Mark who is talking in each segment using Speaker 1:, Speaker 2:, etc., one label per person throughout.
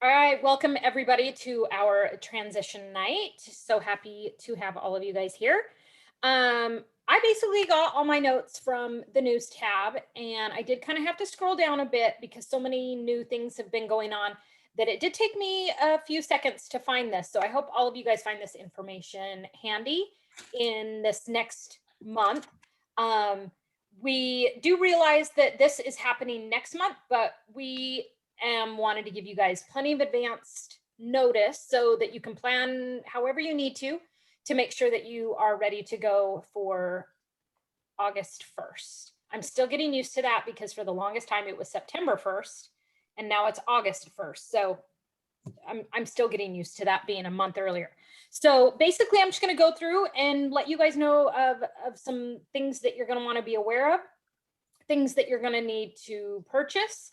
Speaker 1: All right, welcome everybody to our transition night. So happy to have all of you guys here. I basically got all my notes from the news tab, and I did kind of have to scroll down a bit because so many new things have been going on that it did take me a few seconds to find this. So I hope all of you guys find this information handy in this next month. Um, we do realize that this is happening next month, but we wanted to give you guys plenty of advanced notice so that you can plan however you need to make sure that you are ready to go for August 1st. I'm still getting used to that because for the longest time it was September 1st and now it's August 1st. So I'm still getting used to that being a month earlier. So basically I'm just going to go through and let you guys know of some things that you're going to want to be aware of, things that you're going to need to purchase,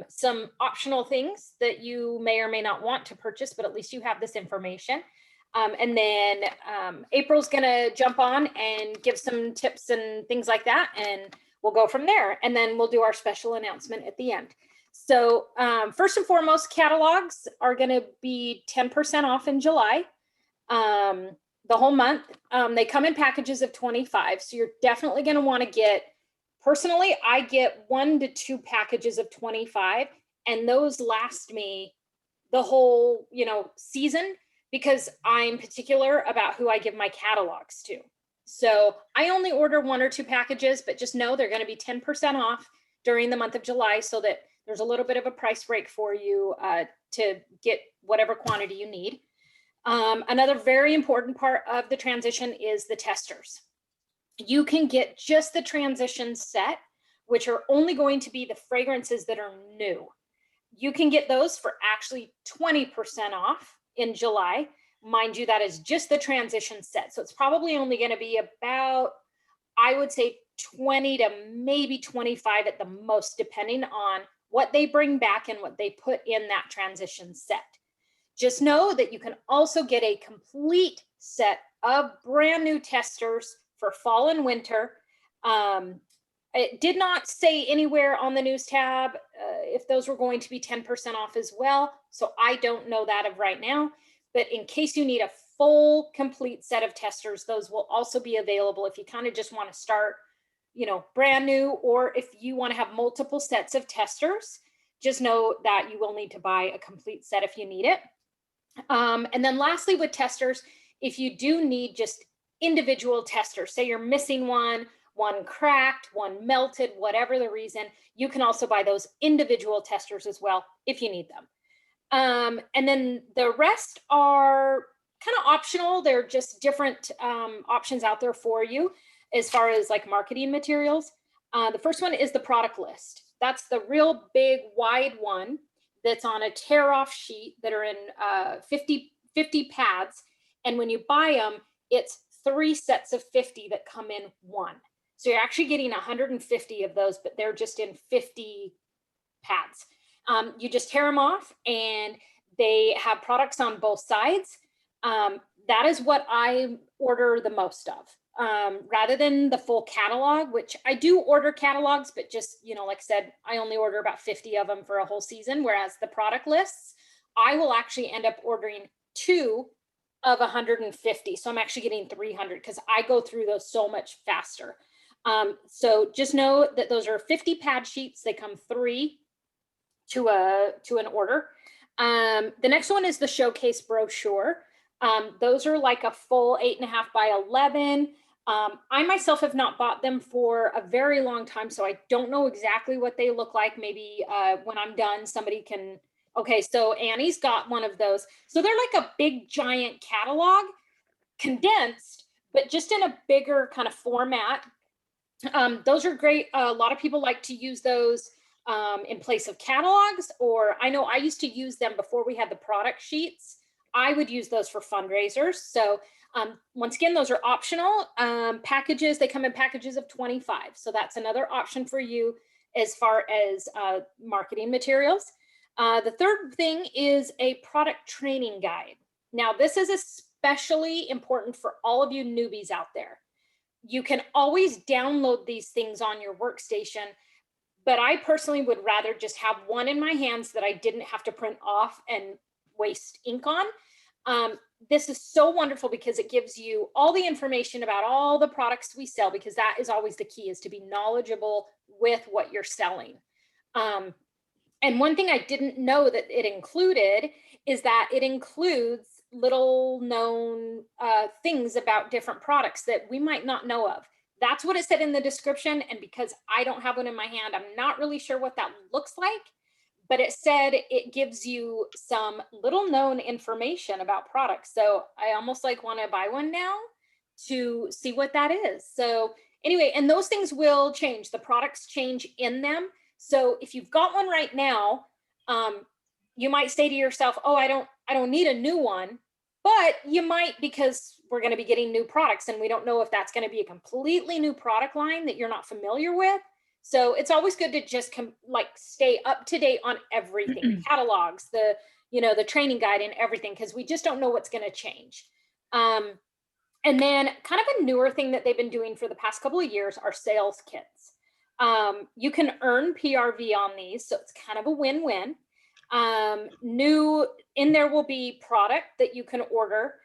Speaker 1: some optional things that you may or may not want to purchase, but at least you have this information. And then April's going to jump on and give some tips and things like that. And we'll go from there. And then we'll do our special announcement at the end. So first and foremost, catalogs are going to be 10% off in July. The whole month. They come in packages of 25. So you're definitely going to want to get, personally, I get 1 to 2 packages of 25, and those last me the whole, season because I'm particular about who I give my catalogs to. So I only order 1 or 2 packages, but just know they're going to be 10% off during the month of July so that there's a little bit of a price break for you to get whatever quantity you need. Another very important part of the transition is the testers. You can get just the transition set, which are only going to be the fragrances that are new. You can get those for actually 20% off in July. Mind you, that is just the transition set. So it's probably only going to be about, I would say 20 to maybe 25 at the most, depending on what they bring back and what they put in that transition set. Just know that you can also get a complete set of brand new testers for fall and winter. It did not say anywhere on the news tab if those were going to be 10% off as well. So I don't know that of right now. But in case you need a full, complete set of testers, those will also be available if you kind of just want to start, brand new, or if you want to have multiple sets of testers, just know that you will need to buy a complete set if you need it. And then lastly, with testers, if you do need just individual testers, say you're missing one cracked, one melted, whatever the reason, you can also buy those individual testers as well if you need them. And then the rest are kind of optional. They're just different options out there for you as far as like marketing materials. The first one is the product list. That's the real big wide one that's on a tear off sheet that are in 50 pads. And when you buy them, it's 3 sets of 50 that come in one. So you're actually getting 150 of those, but they're just in 50 pads. You just tear them off and they have products on both sides. That is what I order the most of. Rather than the full catalog, which I do order catalogs, but just, like I said, I only order about 50 of them for a whole season. Whereas the product lists, I will actually end up ordering 2 of 150. So I'm actually getting 300 because I go through those so much faster. So just know that those are 50 pad sheets. They come 3 to an order. The next one is the showcase brochure. Those are like a full 8.5 by 11. I myself have not bought them for a very long time, so I don't know exactly what they look like. Maybe when I'm done, somebody can. Okay, so Annie's got one of those. So they're like a big giant catalog, condensed, but just in a bigger kind of format. Those are great. A lot of people like to use those in place of catalogs, or I know I used to use them before we had the product sheets. I would use those for fundraisers. So once again, those are optional packages. They come in packages of 25. So that's another option for you as far as marketing materials. The third thing is a product training guide. Now, this is especially important for all of you newbies out there. You can always download these things on your workstation, but I personally would rather just have one in my hands that I didn't have to print off and waste ink on. This is so wonderful because it gives you all the information about all the products we sell, because that is always the key, is to be knowledgeable with what you're selling. Um, and one thing I didn't know that it included is that it includes little known things about different products that we might not know of. That's what it said in the description. And because I don't have one in my hand, I'm not really sure what that looks like. But it said it gives you some little known information about products. So I almost like want to buy one now to see what that is. So anyway, and those things will change. The products change in them. So if you've got one right now, you might say to yourself, "Oh, I don't need a new one," but you might, because we're going to be getting new products, and we don't know if that's going to be a completely new product line that you're not familiar with. So it's always good to just like stay up to date on everything, catalogs, the training guide and everything, because we just don't know what's going to change. And then kind of a newer thing that they've been doing for the past couple of years are sales kits. You can earn PRV on these, so it's kind of a win-win. New in there will be product that you can order.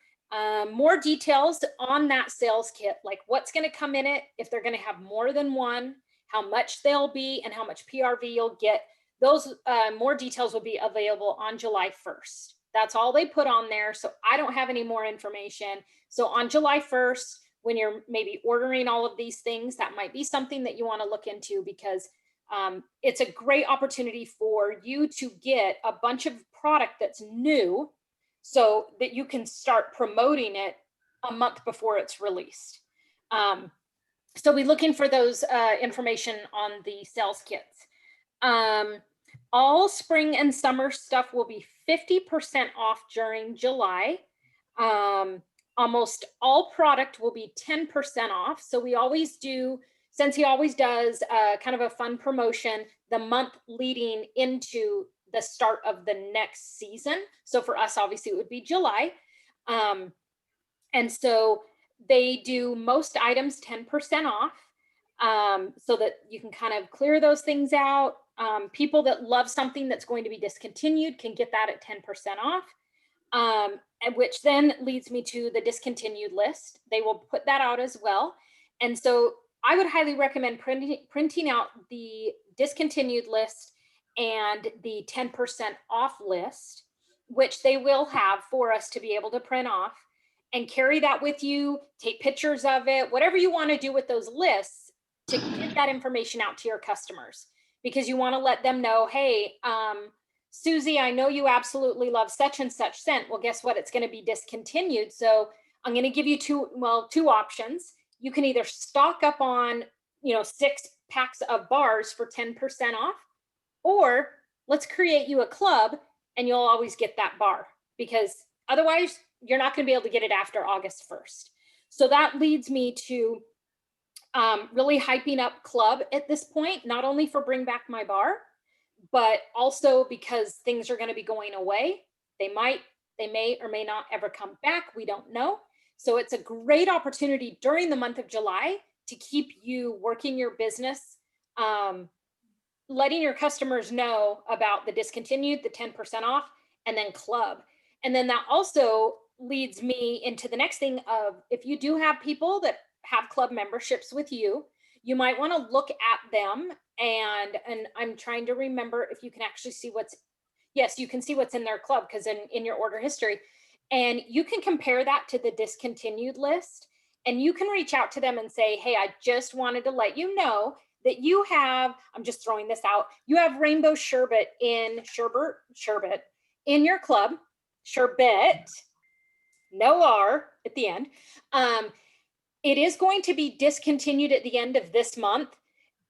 Speaker 1: More details on that sales kit, like what's going to come in it, if they're going to have more than one, how much they'll be, and how much PRV you'll get. Those more details will be available on July 1st. That's all they put on there. So I don't have any more information. So on July 1st, when you're maybe ordering all of these things, that might be something that you want to look into, because it's a great opportunity for you to get a bunch of product that's new so that you can start promoting it a month before it's released. So be looking for those information on the sales kits. All spring and summer stuff will be 50% off during July. Almost all product will be 10% off. So we always do, Scentsy always does kind of a fun promotion the month leading into the start of the next season. So for us, obviously, it would be July. And so they do most items 10% off, so that you can kind of clear those things out. People that love something that's going to be discontinued can get that at 10% off, and which then leads me to the discontinued list. They will put that out as well. And so I would highly recommend printing out the discontinued list and the 10% off list, which they will have for us to be able to print off, and carry that with you, take pictures of it, whatever you want to do with those lists to get that information out to your customers, because you want to let them know, hey, Susie, I know you absolutely love such and such scent. Well, guess what? It's going to be discontinued. So I'm going to give you two options. You can either stock up on, 6 packs of bars for 10% off, or let's create you a club and you'll always get that bar, because otherwise you're not going to be able to get it after August 1st. So that leads me to really hyping up club at this point, not only for Bring Back My Bar, but also because things are going to be going away. They may or may not ever come back. We don't know. So it's a great opportunity during the month of July to keep you working your business, letting your customers know about the discontinued, the 10% off, and then club. And then that also leads me into the next thing of, if you do have people that have club memberships with you, you might want to look at them, and I'm trying to remember if you can actually see yes, you can see what's in their club, because in your order history, and you can compare that to the discontinued list, and you can reach out to them and say, hey, I just wanted to let you know that you have, I'm just throwing this out, you have rainbow sherbet in your club, sherbet, no R at the end. It is going to be discontinued at the end of this month.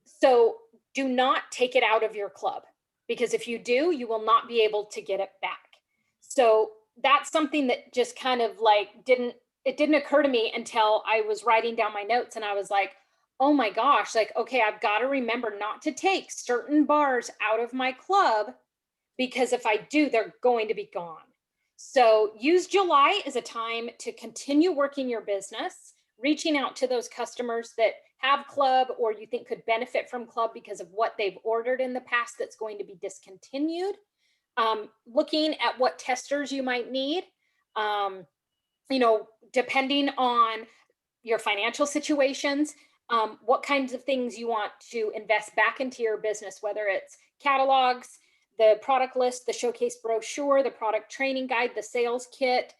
Speaker 1: So do not take it out of your club, because if you do, you will not be able to get it back. So that's something that just kind of like didn't occur to me until I was writing down my notes, and I was like, oh my gosh, like, okay, I've got to remember not to take certain bars out of my club, because if I do, they're going to be gone. So use July as a time to continue working your business, reaching out to those customers that have club or you think could benefit from club because of what they've ordered in the past that's going to be discontinued. Looking at what testers you might need, um, depending on your financial situations, what kinds of things you want to invest back into your business, whether it's catalogs, the product list, the showcase brochure, the product training guide, the sales kit.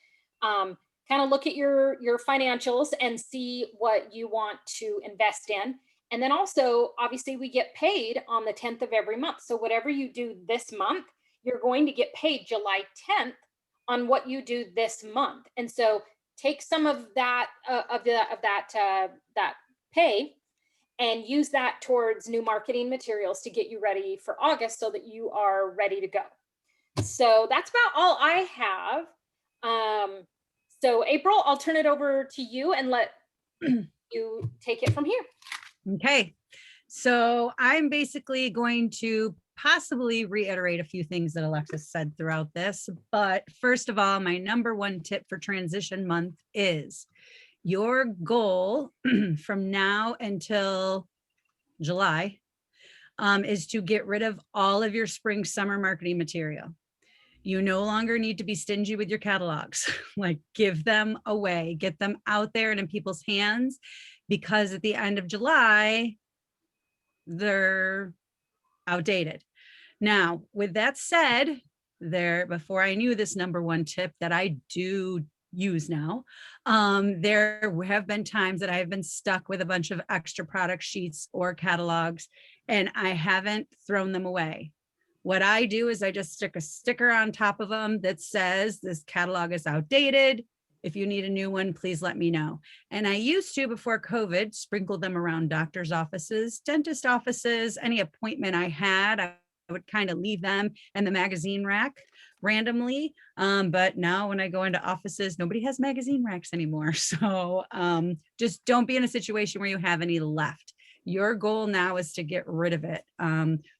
Speaker 1: Kind of look at your financials and see what you want to invest in. And then also, obviously, we get paid on the 10th of every month. So whatever you do this month, you're going to get paid July 10th on what you do this month. And so take some of that that pay and use that towards new marketing materials to get you ready for August so that you are ready to go. So that's about all I have. So April, I'll turn it over to you and let you take it from here.
Speaker 2: Okay. So I'm basically going to possibly reiterate a few things that Alexis said throughout this. But first of all, my number one tip for transition month is your goal from now until July is to get rid of all of your spring summer marketing material. You no longer need to be stingy with your catalogs. Like, give them away, get them out there and in people's hands, because at the end of July, they're outdated. Now, with that said, before I knew this number one tip that I do use now, there have been times that I've been stuck with a bunch of extra product sheets or catalogs, and I haven't thrown them away. What I do is I just stick a sticker on top of them that says this catalog is outdated. If you need a new one, please let me know. And I used to, before COVID, sprinkle them around doctor's offices, dentist offices, any appointment I had. I would kind of leave them in the magazine rack randomly. But now when I go into offices, nobody has magazine racks anymore. So just don't be in a situation where you have any left. Your goal now is to get rid of it.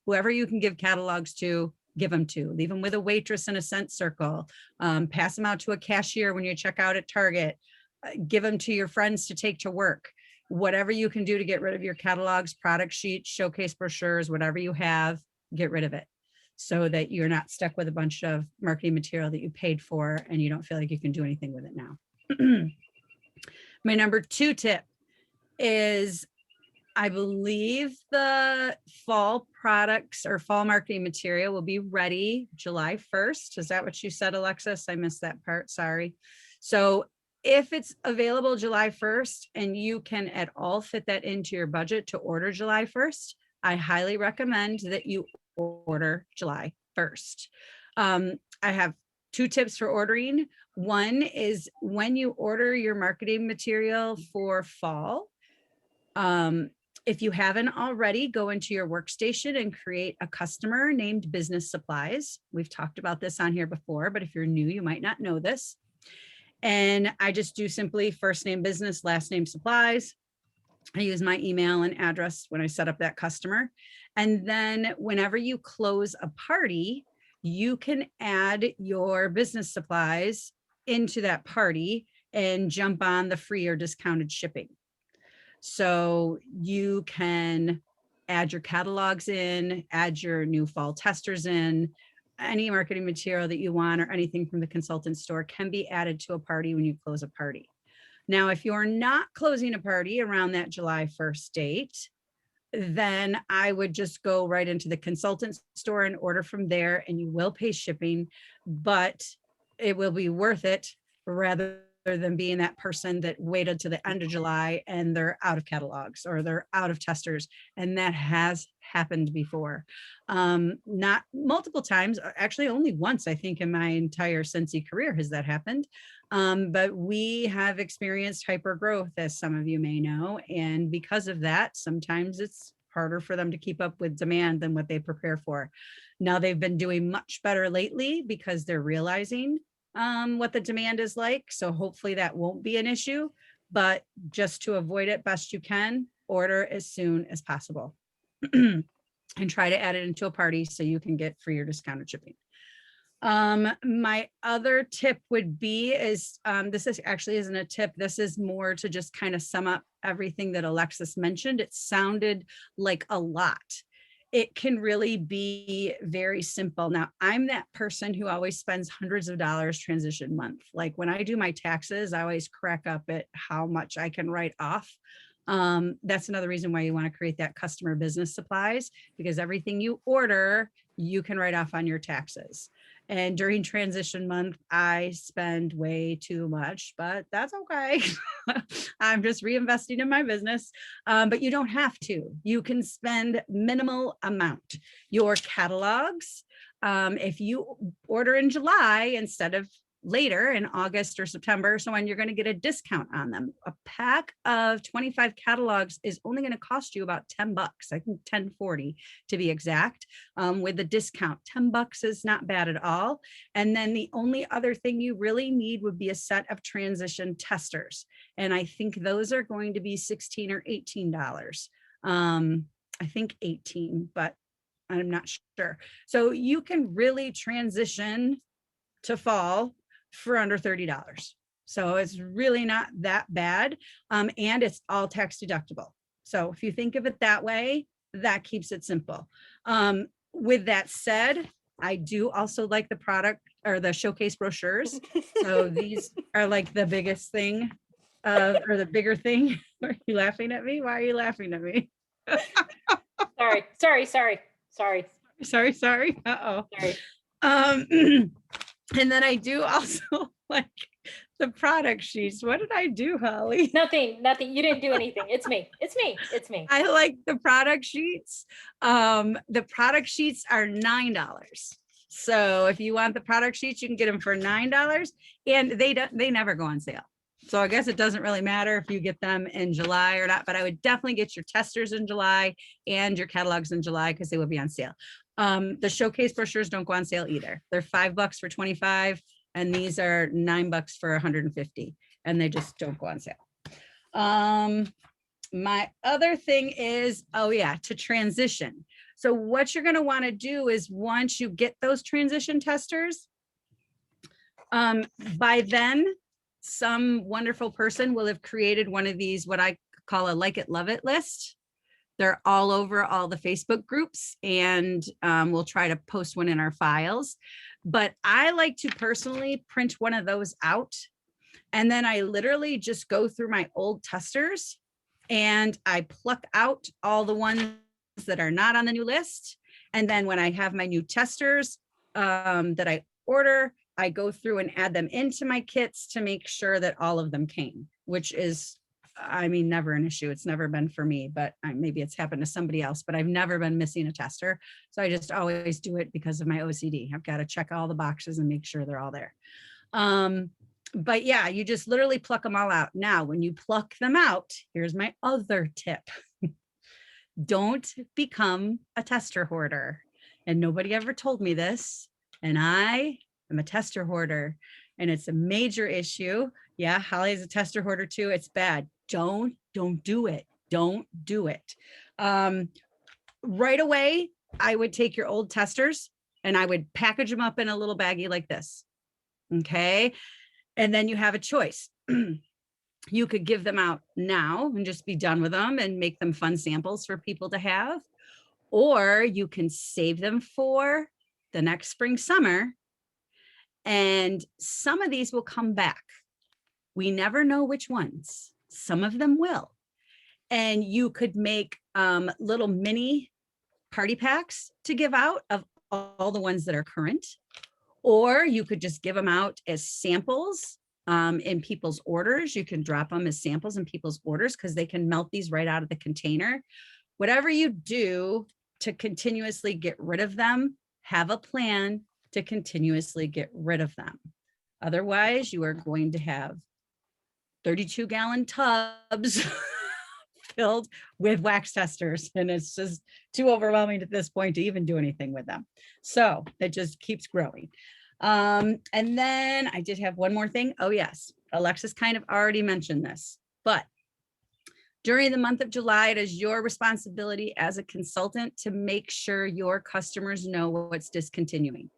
Speaker 2: Whoever you can give catalogs to, give them to. Leave them with a waitress in a scent circle. Pass them out to a cashier when you check out at Target. Give them to your friends to take to work. Whatever you can do to get rid of your catalogs, product sheets, showcase brochures, whatever you have, get rid of it, so that you're not stuck with a bunch of marketing material that you paid for and you don't feel like you can do anything with it now. My number two tip is, I believe the fall products or fall marketing material will be ready July 1st. Is that what you said, Alexis? I missed that part. Sorry. So if it's available July 1st and you can at all fit that into your budget to order July 1st, I highly recommend that you order July 1st. I have two tips for ordering. One is, when you order your marketing material for fall, if you haven't already, go into your workstation and create a customer named Business Supplies. We've talked about this on here before, but if you're new, you might not know this. And I just do simply first name business, last name supplies. I use my email and address when I set up that customer. And then whenever you close a party, you can add your business supplies into that party and jump on the free or discounted shipping. So you can add your catalogs in, add your new fall testers in, any marketing material that you want or anything from the consultant store can be added to a party when you close a party. Now, if you're not closing a party around that July 1st date, then I would just go right into the consultant store and order from there, and you will pay shipping, but it will be worth it rather than being that person that waited to the end of July and they're out of catalogs or they're out of testers. And that has happened before. Not multiple times, actually only once, I think, in my entire Scentsy career has that happened. But we have experienced hyper growth, as some of you may know. And because of that, sometimes it's harder for them to keep up with demand than what they prepare for. Now they've been doing much better lately because they're realizing what the demand is like. So hopefully that won't be an issue, but just to avoid it best you can, order as soon as possible and try to add it into a party so you can get free or discounted shipping. My other tip would be is, this is actually isn't a tip. This is more to just kind of sum up everything that Alexis mentioned. It sounded like a lot. It can really be very simple. Now, I'm that person who always spends hundreds of dollars transition month. Like when I do my taxes, I always crack up at how much I can write off. That's another reason why you want to create that customer business supplies, because everything you order, you can write off on your taxes. And during transition month, I spend way too much, but that's okay. I'm just reinvesting in my business. But you don't have to. You can spend minimal amount. Your catalogs, if you order in July instead of later in August or September, so when you're going to get a discount on them. A pack of 25 catalogs is only going to cost you about 10 bucks. I think 10.40 to be exact. With the discount, 10 bucks is not bad at all. And then the only other thing you really need would be a set of transition testers. And I think those are going to be $16 or $18. I think 18, but I'm not sure. So you can really transition to fall for under $30. So it's really not that bad. And it's all tax deductible. So if you think of it that way, that keeps it simple. With that said, I do also like the product or the showcase brochures. So these are like the biggest thing or the bigger thing. Are you laughing at me? Why are you laughing at me?
Speaker 1: Sorry.
Speaker 2: Sorry. Uh-oh.
Speaker 1: Sorry.
Speaker 2: And then I do also like the product sheets. What did I do, Holly?
Speaker 1: Nothing. You didn't do anything. It's me.
Speaker 2: I like the product sheets. The product sheets are $9. So if you want the product sheets, you can get them for $9, and they never go on sale. So I guess it doesn't really matter if you get them in July or not, but I would definitely get your testers in July and your catalogs in July because they will be on sale. The showcase brochures don't go on sale either. They're $5 for 25, and these are $9 for 150, and they just don't go on sale. My other thing is, oh yeah, to transition. So what you're going to want to do is once you get those transition testers, by then some wonderful person will have created one of these, what I call a like it, love it list. They're all over all the Facebook groups, and we'll try to post one in our files. But I like to personally print one of those out. And then I literally just go through my old testers and I pluck out all the ones that are not on the new list. And then when I have my new testers that I order, I go through and add them into my kits to make sure that all of them came, which is, I mean, never an issue. It's never been for me, but maybe it's happened to somebody else, but I've never been missing a tester. So I just always do it because of my OCD. I've got to check all the boxes and make sure they're all there. But yeah, you just literally pluck them all out. Now, when you pluck them out, here's my other tip. Don't become a tester hoarder. And nobody ever told me this. And I am a tester hoarder, and it's a major issue. Yeah, Holly is a tester hoarder too. It's bad. Don't do it. Don't do it. Right away, I would take your old testers and I would package them up in a little baggie like this. Okay. And then you have a choice. You could give them out now and just be done with them and make them fun samples for people to have. Or you can save them for the next spring, summer. And some of these will come back. We never know which ones. Some of them will. And you could make little mini party packs to give out of all the ones that are current. Or you could just give them out as samples in people's orders. You can drop them as samples in people's orders because they can melt these right out of the container. Whatever you do to continuously get rid of them, have a plan to continuously get rid of them. Otherwise, you are going to have 32-gallon tubs filled with wax testers, and it's just too overwhelming at this point to even do anything with them. So it just keeps growing. And then I did have one more thing. Oh yes, Alexis kind of already mentioned this, but during the month of July, it is your responsibility as a consultant to make sure your customers know what's discontinuing.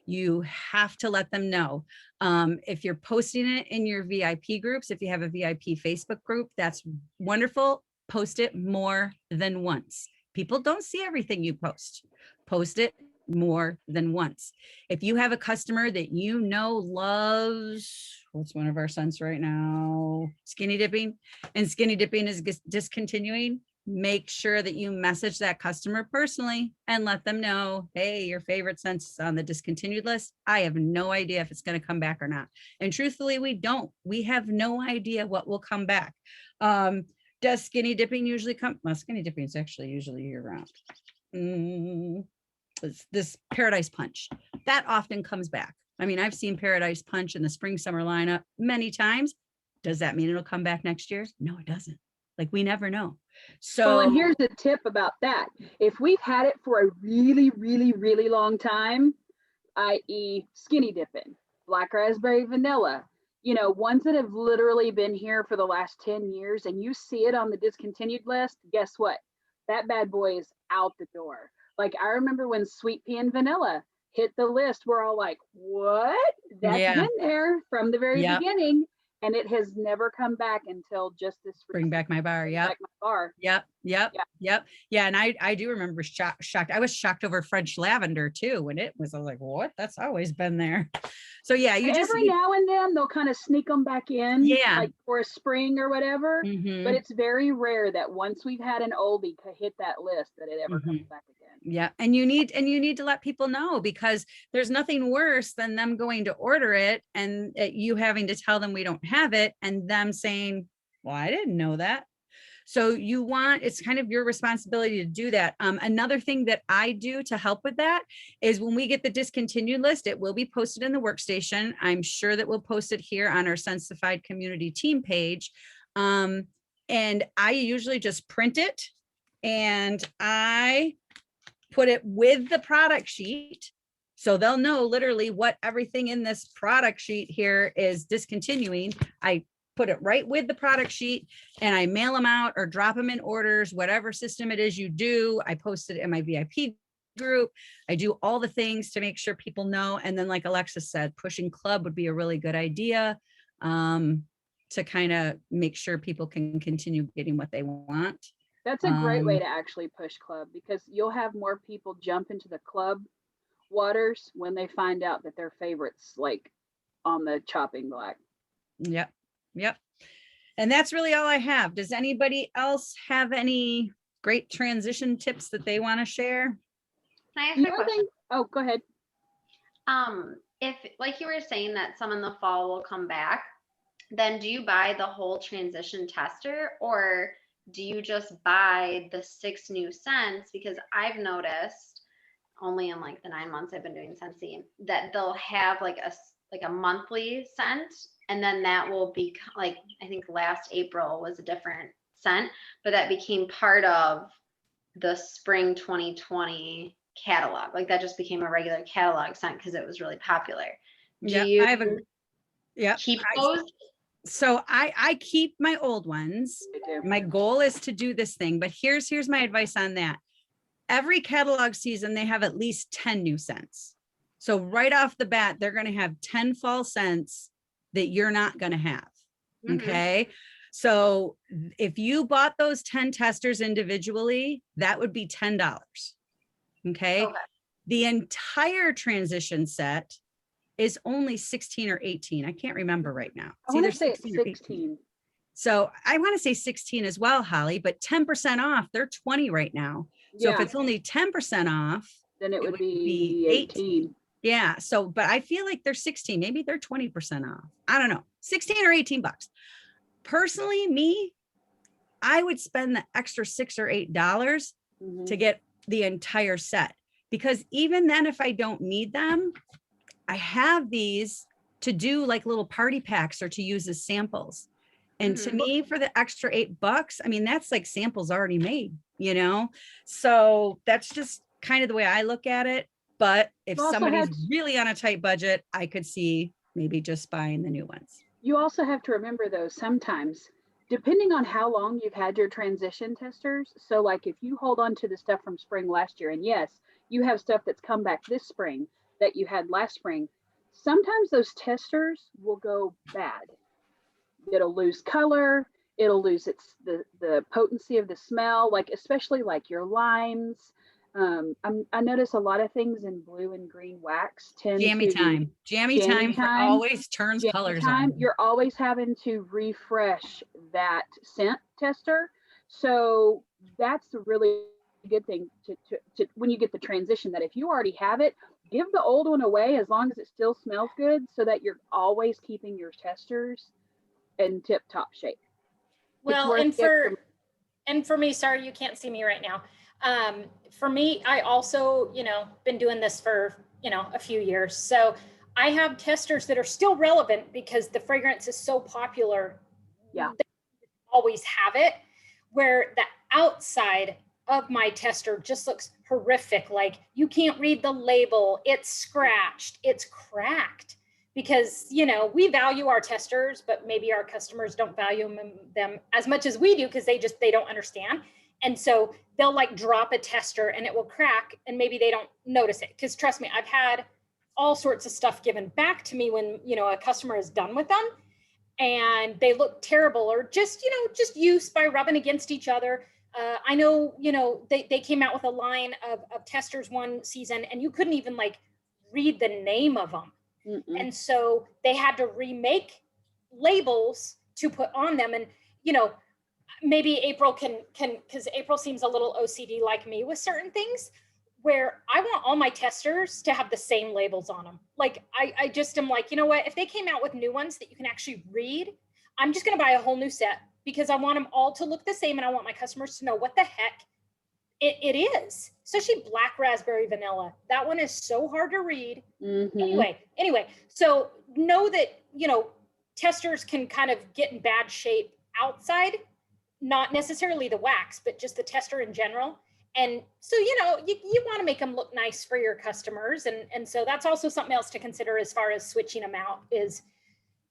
Speaker 2: You have to let them know. If you're posting it in your VIP groups, if you have a VIP Facebook group, that's wonderful. Post it more than once. People don't see everything you post. Post it more than once. If you have a customer that you know loves, what's one of our scents right now? Skinny dipping, and skinny dipping is discontinuing, make sure that you message that customer personally and let them know, hey, your favorite scent is on the discontinued list. I have no idea if it's going to come back or not. And truthfully, we don't. We have no idea what will come back. Does skinny dipping usually come? Well, skinny dipping is actually usually year round. This Paradise Punch, that often comes back. I mean, I've seen Paradise Punch in the spring summer lineup many times. Does that mean it'll come back next year? No, it doesn't. Like, we never know. So,
Speaker 3: well, and here's the tip about that. If we've had it for a really, really, really long time, i.e. skinny dipping, black raspberry vanilla, you know, ones that have literally been here for the last 10 years and you see it on the discontinued list, guess what? That bad boy is out the door. Like, I remember when sweet pea and vanilla hit the list, we're all like, what? That's been there from the very beginning. And it has never come back until just this.
Speaker 2: Bring back my bar. Yep.
Speaker 3: Back my bar.
Speaker 2: Yep. Yeah. And I do remember shocked. I was shocked over French lavender too. When it was, I was like, what? That's always been there. So yeah, you just
Speaker 3: every now and then they'll kind of sneak them back in.
Speaker 2: Yeah.
Speaker 3: Like for a spring or whatever. But it's very rare that once we've had an oldie to hit that list that it ever comes back again.
Speaker 2: Yeah. And you need to let people know, because there's nothing worse than them going to order it and you having to tell them we don't have it and them saying, well, I didn't know that. So it's kind of your responsibility to do that. Another thing that I do to help with that is when we get the discontinued list, it will be posted in the workstation. I'm sure that we'll post it here on our Sensified community team page. And I usually just print it and I put it with the product sheet. So they'll know literally what everything in this product sheet here is discontinuing. I put it right with the product sheet and I mail them out or drop them in orders, whatever system it is you do. I post it in my VIP group. I do all the things to make sure people know. And then, like Alexis said, pushing club would be a really good idea to kind of make sure people can continue getting what they want.
Speaker 3: That's a great way to actually push club, because you'll have more people jump into the club waters when they find out that their favorites like on the chopping block.
Speaker 2: Yep. And that's really all I have. Does anybody else have any great transition tips that they want to share?
Speaker 4: Can I ask a question?
Speaker 3: Oh, go ahead.
Speaker 4: If, like you were saying, that some in the fall will come back, then do you buy the whole transition tester, or do you just buy the 6 new scents? Because I've noticed only in like the 9 months I've been doing Scentsy that they'll have like a monthly scent, and then that will be like, I think last April was a different scent, but that became part of the spring 2020 catalog. Like that just became a regular catalog scent because it was really popular. Do you keep those?
Speaker 2: So I keep my old ones. My goal is to do this thing, but here's my advice on that. Every catalog season, they have at least 10 new scents. So right off the bat, they're going to have 10 fall scents that you're not going to have. Okay. So if you bought those 10 testers individually, that would be $10. Okay. The entire transition set is only 16 or 18. I can't remember right now.
Speaker 3: I want to say 16.
Speaker 2: So I want to say 16 as well, Holly, but 10% off, they're 20 right now. So if it's only 10% off,
Speaker 3: then it would be 18.
Speaker 2: Yeah. So, but I feel like they're 16, maybe they're 20% off. I don't know, 16 or 18 bucks. Personally, me, I would spend the extra $6 or $8 to get the entire set, because even then, if I don't need them, I have these to do like little party packs or to use as samples. And to me, for the extra $8, I mean, that's like samples already made, you know? So that's just kind of the way I look at it. But if somebody's really on a tight budget, I could see maybe just buying the new ones.
Speaker 3: You also have to remember though, sometimes, depending on how long you've had your transition testers. So like if you hold on to the stuff from spring last year, and yes, you have stuff that's come back this spring, that you had last spring, sometimes those testers will go bad. It'll lose color, it'll lose the potency of the smell, like especially like your limes. I notice a lot of things in blue and green wax tend
Speaker 2: Jammy
Speaker 3: to
Speaker 2: time. Jammy time always turns
Speaker 3: jammy
Speaker 2: colors
Speaker 3: time.
Speaker 2: on.
Speaker 3: You're always having to refresh that scent tester. So that's a really good thing to when you get the transition, that if you already have it, give the old one away as long as it still smells good, so that you're always keeping your testers in tip top shape. It's
Speaker 1: Well,
Speaker 3: worth
Speaker 1: and for me, sorry, you can't see me right now. For me, I also, been doing this for, a few years. So I have testers that are still relevant because the fragrance is so popular.
Speaker 3: Yeah.
Speaker 1: They always have it, where the outside of my tester just looks horrific. Like you can't read the label. It's scratched. It's cracked. Because we value our testers, but maybe our customers don't value them as much as we do, because they don't understand. And so they'll like drop a tester and it will crack, and maybe they don't notice it. Because trust me, I've had all sorts of stuff given back to me when a customer is done with them and they look terrible, or just use by rubbing against each other. I know they came out with a line of testers one season, and you couldn't even like read the name of them.
Speaker 3: Mm-mm.
Speaker 1: And so they had to remake labels to put on them. And maybe April can because April seems a little OCD like me with certain things, where I want all my testers to have the same labels on them. Like I just am like, you know what, if they came out with new ones that you can actually read, I'm just going to buy a whole new set, because I want them all to look the same, and I want my customers to know what the heck it is. Especially black raspberry vanilla. That one is so hard to read.
Speaker 3: Mm-hmm.
Speaker 1: Anyway, so know that, testers can kind of get in bad shape outside, not necessarily the wax, but just the tester in general. And so, you want to make them look nice for your customers. And so that's also something else to consider as far as switching them out, is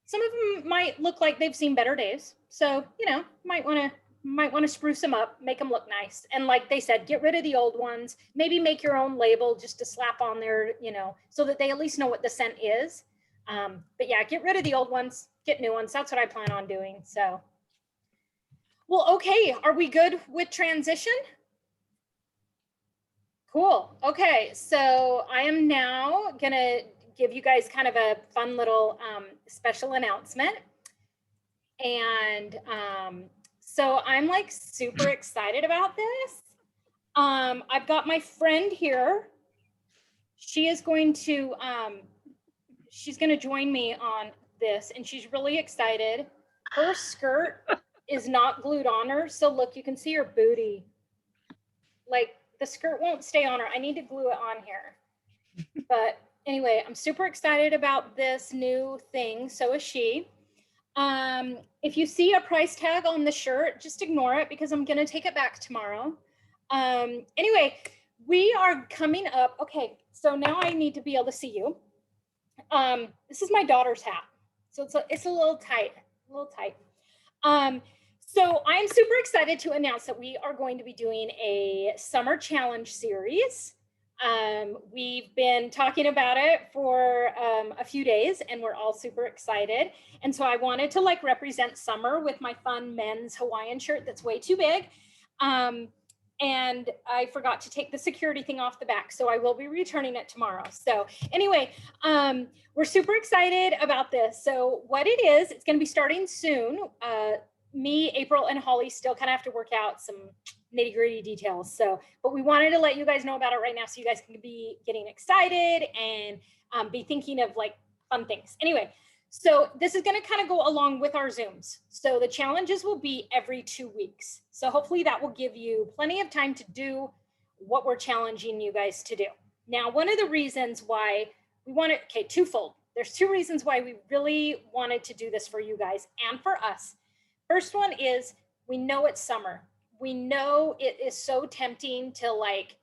Speaker 1: some of them might look like they've seen better days. So, might want to spruce them up, make them look nice. And like they said, get rid of the old ones, maybe make your own label just to slap on there, so that they at least know what the scent is. But yeah, get rid of the old ones, get new ones. That's what I plan on doing. So, well, okay. Are we good with transition? Cool. Okay. So I am now going to give you guys kind of a fun little special announcement. And so I'm like super excited about this. I've got my friend here. She is going to, she's going to join me on this, and she's really excited. Her skirt is not glued on her. So look, you can see her booty. Like the skirt won't stay on her. I need to glue it on here. But anyway, I'm super excited about this new thing. So is she. If you see a price tag on the shirt, just ignore it, because I'm going to take it back tomorrow. Anyway, we are coming up. Okay, so now I need to be able to see you. This is my daughter's hat. So it's a little tight, so I'm super excited to announce that we are going to be doing a summer challenge series. We've been talking about it for a few days, and we're all super excited. And so I wanted to like represent summer with my fun men's Hawaiian shirt that's way too big. And I forgot to take the security thing off the back, so I will be returning it tomorrow. So anyway, we're super excited about this. So what it is, it's going to be starting soon. Me, April, and Holly still kind of have to work out some nitty-gritty details. So, but we wanted to let you guys know about it right now, so you guys can be getting excited and be thinking of like fun things. Anyway, so this is going to kind of go along with our Zooms. So the challenges will be every 2 weeks. So hopefully that will give you plenty of time to do what we're challenging you guys to do. Now, one of the reasons why we want it, okay, twofold. There's two reasons why we really wanted to do this for you guys and for us. First one is, we know it's summer. We know it is so tempting to like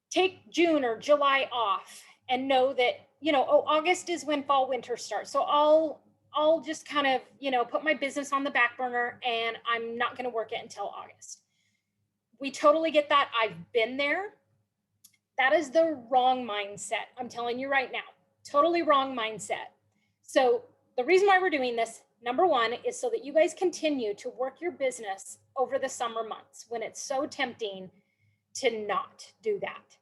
Speaker 1: take June or July off and know that, August is when fall winter starts. So I'll just kind of, put my business on the back burner, and I'm not going to work it until August. We totally get that. I've been there. That is the wrong mindset. I'm telling you right now, totally wrong mindset. So the reason why we're doing this, number one, is so that you guys continue to work your business over the summer months when it's so tempting to not do that.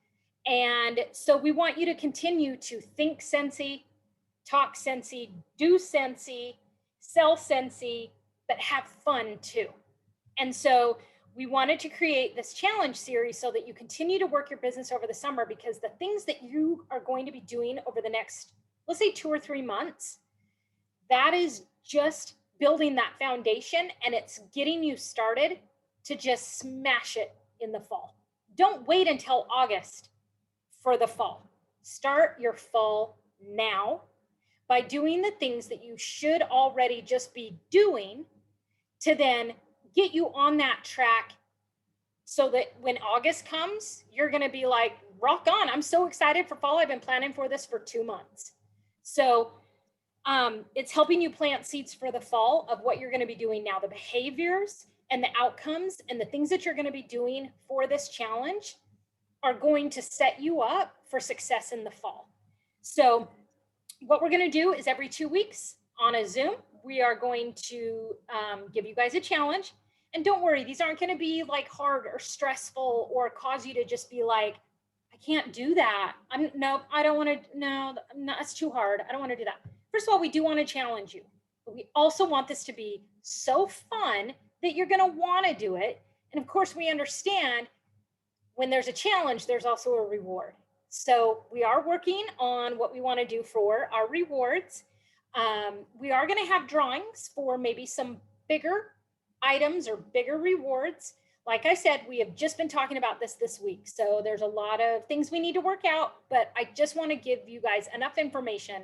Speaker 1: And so we want you to continue to think Scentsy, talk Scentsy, do Scentsy, sell Scentsy, but have fun too. And so we wanted to create this challenge series so that you continue to work your business over the summer, because the things that you are going to be doing over the next, let's say 2 or 3 months, that is just building that foundation, and it's getting you started to just smash it in the fall. Don't wait until August for the fall. Start your fall now by doing the things that you should already just be doing to then get you on that track, so that when August comes, you're going to be like, rock on. I'm so excited for fall. I've been planning for this for 2 months. So it's helping you plant seeds for the fall of what you're going to be doing now, the behaviors and the outcomes and the things that you're going to be doing for this challenge are going to set you up for success in the fall. So what we're going to do is every 2 weeks on a Zoom, we are going to give you guys a challenge. And don't worry, these aren't going to be like hard or stressful or cause you to just be like, I can't do that. I don't want to, no, that's too hard. I don't want to do that. First of all, we do want to challenge you, but we also want this to be so fun that you're going to want to do it. And of course, we understand when there's a challenge, there's also a reward. So we are working on what we want to do for our rewards. We are going to have drawings for maybe some bigger items or bigger rewards. Like I said, we have just been talking about this week. So there's a lot of things we need to work out, but I just want to give you guys enough information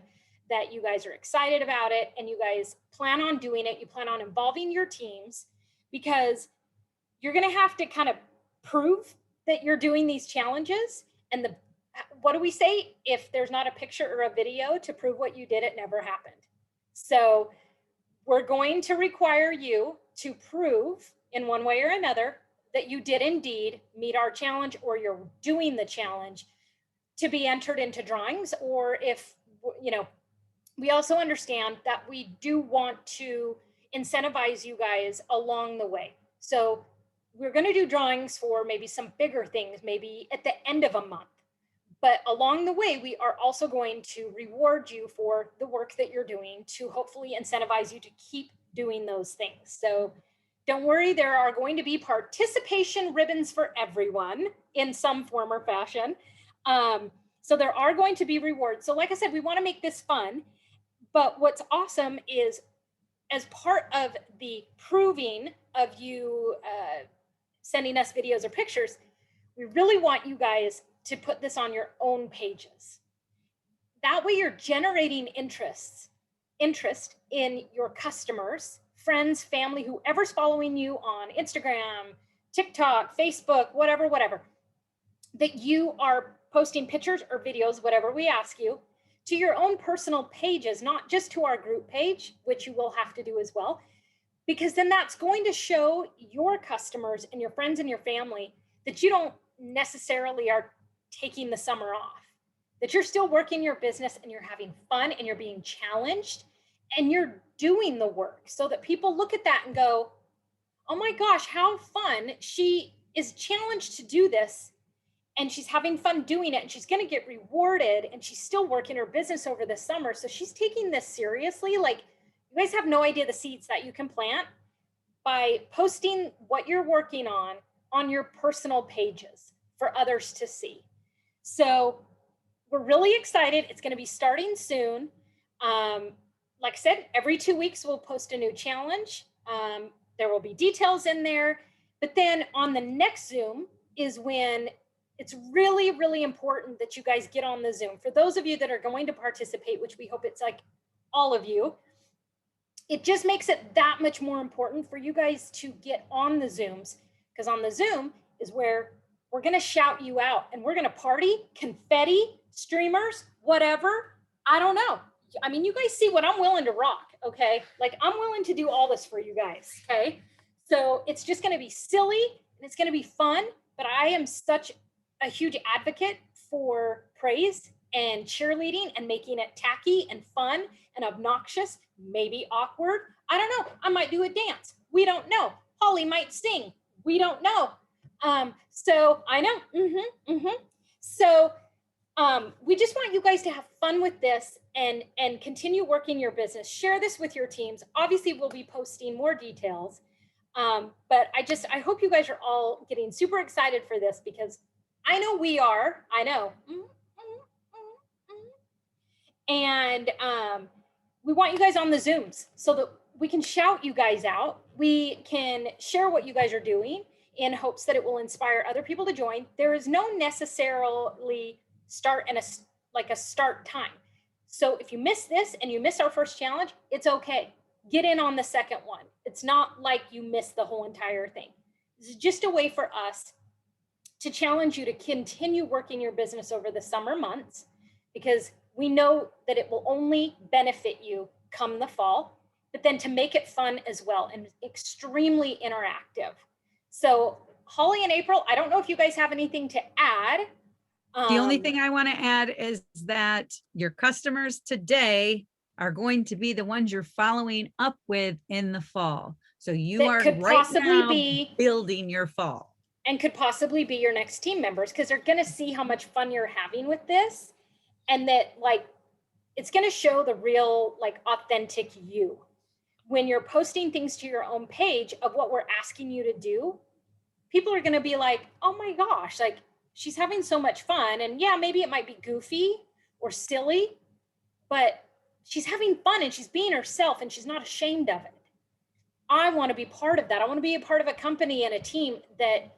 Speaker 1: that you guys are excited about it and you guys plan on doing it. You plan on involving your teams, because you're going to have to kind of prove that you're doing these challenges. And what do we say? If there's not a picture or a video to prove what you did, it never happened. So we're going to require you to prove in one way or another that you did indeed meet our challenge, or you're doing the challenge, to be entered into drawings. Or if, we also understand that we do want to incentivize you guys along the way. So we're going to do drawings for maybe some bigger things, maybe at the end of a month. But along the way, we are also going to reward you for the work that you're doing to hopefully incentivize you to keep doing those things. So don't worry, there are going to be participation ribbons for everyone in some form or fashion. So there are going to be rewards. So like I said, we want to make this fun. But what's awesome is, as part of the proving of you sending us videos or pictures, we really want you guys to put this on your own pages. That way you're generating interest in your customers, friends, family, whoever's following you on Instagram, TikTok, Facebook, whatever, that you are posting pictures or videos, whatever we ask you, to your own personal pages, not just to our group page, which you will have to do as well, because then that's going to show your customers and your friends and your family that you don't necessarily are taking the summer off, that you're still working your business and you're having fun and you're being challenged and you're doing the work, so that people look at that and go, oh my gosh, how fun. She is challenged to do this and she's having fun doing it, and she's going to get rewarded, and she's still working her business over the summer. So she's taking this seriously. Like, you guys have no idea the seeds that you can plant by posting what you're working on your personal pages for others to see. So we're really excited. It's going to be starting soon. Like I said, every 2 weeks we'll post a new challenge. There will be details in there. But then on the next Zoom is when it's really, really important that you guys get on the Zoom. For those of you that are going to participate, which we hope it's like all of you, it just makes it that much more important for you guys to get on the Zooms, because on the Zoom is where we're going to shout you out and we're going to party, confetti, streamers, whatever. I don't know. I mean, you guys see what I'm willing to rock, okay? Like, I'm willing to do all this for you guys, okay? So it's just going to be silly and it's going to be fun, but I am such a huge advocate for praise and cheerleading and making it tacky and fun and obnoxious, maybe awkward. I don't know. I might do a dance. We don't know. Holly might sing. We don't know. So I know. So we just want you guys to have fun with this and continue working your business. Share this with your teams. Obviously, we'll be posting more details. But I hope you guys are all getting super excited for this, because I know we are. I know. And we want you guys on the Zooms so that we can shout you guys out. We can share what you guys are doing in hopes that it will inspire other people to join. There is no necessarily start and a start time. So if you miss this and you miss our first challenge, it's okay. Get in on the second one. It's not like you missed the whole entire thing. This is just a way for us to challenge you to continue working your business over the summer months, because we know that it will only benefit you come the fall, but then to make it fun as well and extremely interactive. So Holly and April, I don't know if you guys have anything to add.
Speaker 2: The only thing I want to add is that your customers today are going to be the ones you're following up with in the fall. So you are right now building your fall.
Speaker 1: And could possibly be your next team members, because they're going to see how much fun you're having with this, and that like it's going to show the real like authentic you. When you're posting things to your own page of what we're asking you to do, people are going to be like, oh my gosh, like she's having so much fun. And yeah, maybe it might be goofy or silly, but she's having fun and she's being herself and she's not ashamed of it. I want to be part of that. I want to be a part of a company and a team that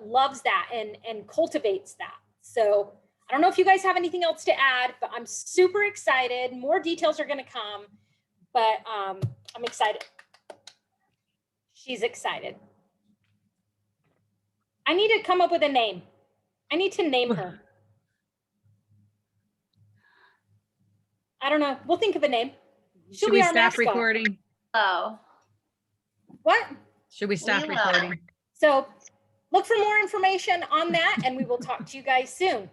Speaker 1: loves that and cultivates that. So I don't know if you guys have anything else to add, but I'm super excited. More details are going to come, but I'm excited. She's excited. I need to come up with a name. I need to name her. I don't know. We'll think of a name.
Speaker 2: Should we stop recording?
Speaker 4: Oh.
Speaker 1: What?
Speaker 2: Should we stop recording?
Speaker 1: So look for more information on that, and we will talk to you guys soon.